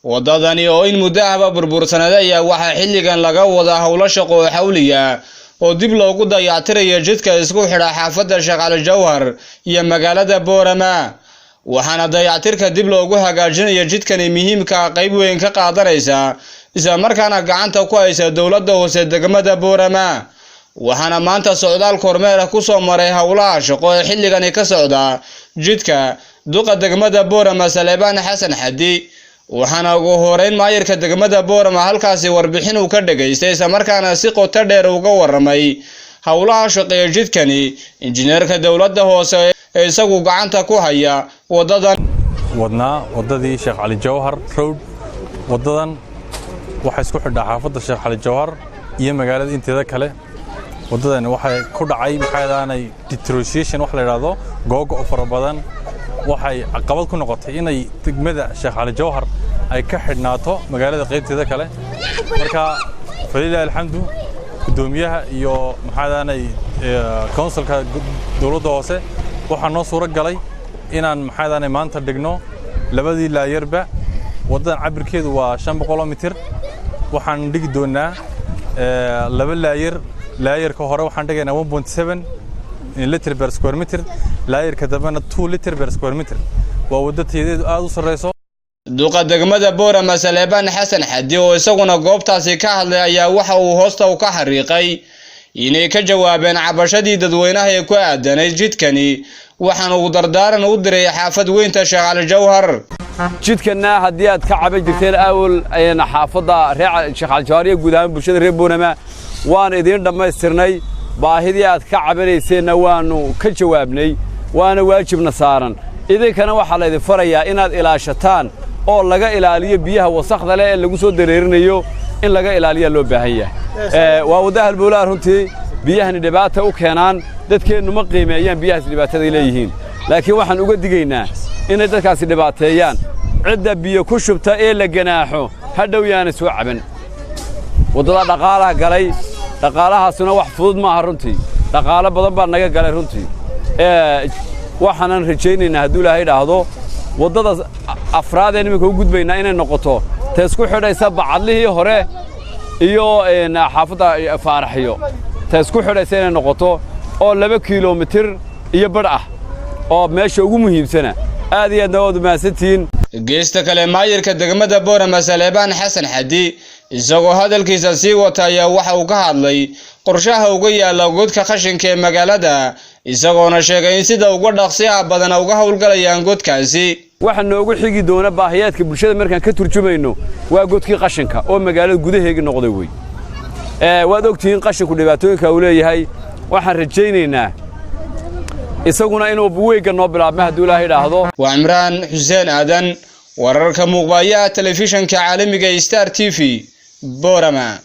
wadadani oo in muddo ahba burbursanada ayaa waxa xilligan laga wada hawlo shaqo xawliya oo dib loogu dayactirayo jidka isku xidha xaafadda Sheekh Cali Jawhar iyo magaalada Boorama waxaana dayactirka dib loogu hagaajinayo jidkani muhiimka qayb weyn ka qaadanaysa isla markaana gacanta ku haysa dawladda hoose degmada Boorama waxaana maanta socdaal kormeer ku soo maray hawlaha shaqo ee xilligan ka socda jidka duqa degmada Boorama Saleebaan Xasan Xadi waxaana ugu horeyn maayirka degmada Boorama halkaasi warbixin uu ka dhageystay isla markaana si qoto dheer uga waramay hawlaha shaqo ee jidkani injineerka dawladda hoose ee isagu gacanta ku haya wadadii Sheekh Cali Jawhar road wadadan waxa isku xidha xaafadda Sheekh Cali Jawhar iyo magaalada inteeda kale wadadan waxay ku dhacay maxaydaanay deterioration wax la yiraahdo googo fara badan waxay caqabad ku noqotay inay degmada Sheekh Cali Jawhar ay ka xidhnaato magaalada qaybteeda kale marka faliilaahi alxamdu gudoomiyaha iyo maxaydaanay councilka dawladda hoose waxa noo suura galay inaan maxaydaanay maanta dhigno labadii laayarba wadadan cabirkeedu waa 500 mitir waxaan dhigi doonaa laba laayarka hore waxaan dhigaynaa 1.7 liter per square meter laayarka dambana 2 liter per square meter waa wadadeedu aad u sareyso duqa degmada Boorama Saleebaan Xasan Xadi oo isaguna goobtaasi ka hadlay ayaa waxa uu hoosta ka xariiqay inay ka jawaabeen cabashadii dadweynaha ee ku aadanay jidkani waxaana uu dardaaran u diray xaafad weynta Sheekh Cali Jawhar jidkana hadii aad ka cabay jirteen awal ayna xaafadda Sheekh Cali Jawhar iyo guud ahaan bulshada reer Boorama waan idin dhamaystirnay baahidii aad ka cabanayseen waanu ka jawaabnay waana waajibna saaran idinkana waxa la idin farayaa inaad ilaashataan oo laga ilaaliyo biyaha wasakhda leh ee lagu soo dareerinayo in laga ilaaliyo loo baahan yahay waa wadaha halbowlaha runtii biyahani dhibaato u keenaan dadkeenu ma qiimeeyaan biyahaas dhibaatada leeyihiin laakiin waxaan uga digaynaa inay dadkaasi dhibaateeyaan cidda biyo ku shubta ee la ganaaxo hadhow yaana soo caban wadada dhaqaalaha galay dhaqaalahaasuna wax fudud ma aha runtii dhaqaale badan baa naga galay runtii waxaan rajaynaynaa hadduu Ilaahay dhaahdo wadada afraad ee nimanka u gudbaynaa inay noqoto ta isku xidhaysa bacadlihii hore iyo xaafadda Faaraxiyo ta isku xidhaysa inay noqoto oo 2 kiiloomitir iyo badh ah oo meesha ugu muhiimsana aad iyo aad maasantiin geesta kale maayirka degmada Boorama Saleebaan Xasan Xadi isagoo hadalkiisa sii wataya waxa uu ka hadlay qorshaha uga yaala godka qashinka ee magaalada isagoona sheegay in sida ugu dhaqsiyaha badan uga hawlgalayaan godkaasi waxa noogu xigi doona baahiyaadka bulshada markaan ka turjumayno waa godkii qashinka oo magaalada gudaheega noqday way waad ogtiin qashinku dhibaatooyinka uu leeyahay waxaan rajaynaynaa isaguna inuu buweega noo bilaabmo hadduu Ilaahay dhaahdo waa Imraan Xuseen Aadan wararka muuqbaaya telefishinka caalamiga Star TV Boorama.